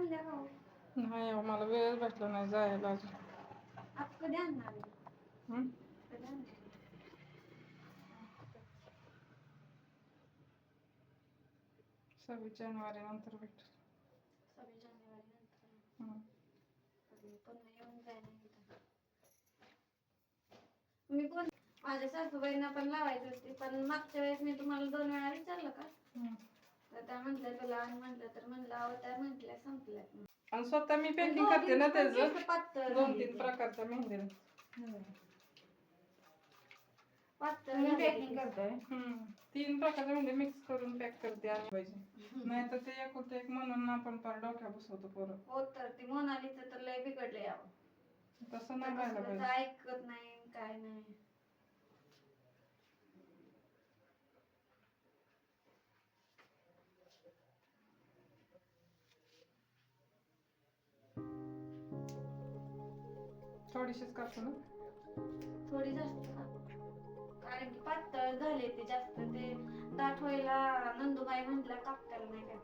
नाही हो, मला वेळच भेटला नाही जायला अजून. कधी आणणार आहे? हम्म? कधी आणणार? 26 जानेवारी नंतर भेट. 26 जानेवारी नंतर हम्म. पुन्हा येऊन जायला मी कोण माझ्या सासूबाईंना पण लावायची होती, पण मागच्या वेळेस मी तुम्हाला 2 वेळा विचारलं का, तर त्या म्हटल्या तुला आणि म्हटलं तर म्हणलं अहो त्या म्हटल्या संपल्या. आणि स्वतः मी पेंटिंग करते ना त्याचं पातळ 2-3 प्रकारच्या मेहंदी. पातळ पॅकिंग करताय. 3 प्रकारच्या मेहंदी मिक्स करून पॅक करते आली पाहिजे. नाही तर ते एक होतं एक म्हणून आपण पार डोक्या बसवतो पोरं. हो तर ती मोनालीचं तर लय बिघडले यावं. तसं नाही व्हायला पाहिजे. ऐकत नाही काय नाही. थोडीशीच करतो ना. थोडी जास्त कारण की पातळ झाले ते जास्त ते दाट व्हायला नंदुबाई म्हटल्या कापताला नाही काय.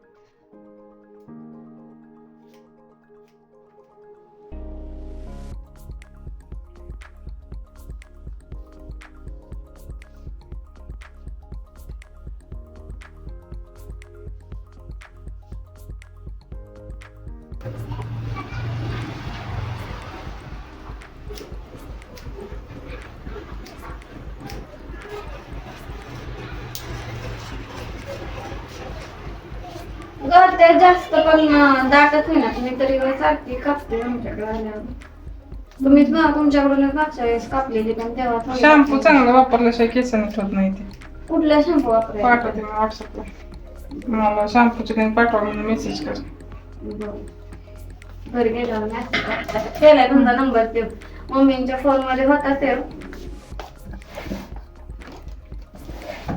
ते जास्त पण दाटच नाही ना, तुम्ही तरी सारखी कापते आमच्याकडे आल्यावर. तुम्हीच ना तुमच्याकडूनच मागच्या वेळेस कापलेली पण तेव्हा शॅम्पू चांगला वापरल्याशिवाय केस निघत नाही ते. कुठला शॅम्पू वापरायचा? पाठवते मी व्हॉट्सअपला. मला शॅम्पूची काही पाठवा म्हणून मेसेज कर. घरी गेल्यावर मेसेज केलाय तुमचा नंबर ते मम्मींच्या फोन मध्ये होता ते.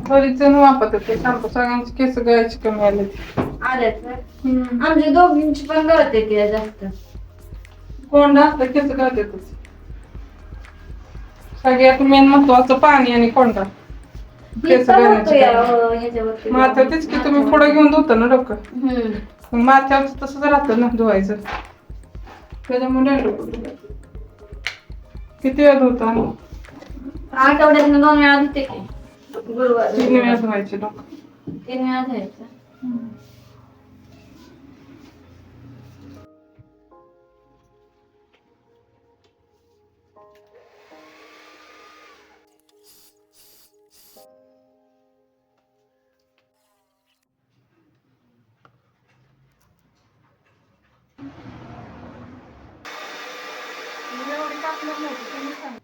बरीच जण वापरतात ते शॅम्पू. सगळ्यांची केस गळायची कमी आलेत आमच्या दोघींची पण गळते ती जास्त. कोंडा असलं केस गळतातच. सगळ्यात मेन महत्वाचं पाणी आणि कोंडा. केस गळण्याची माथ्यातच की तुम्ही पुढे घेऊन धुता ना डोकं. माथ्यावर तसंच राहतं ना धुवायचं. त्याच्यामुळे किती वेळ धुता? आठवड्यातून 2 वेळा धुते की. गुरुवार 3 वेळा धुवायचे डोकं. 3 वेळा धुवायचं. एवढी कापणार नव्हती तुम्ही सांग.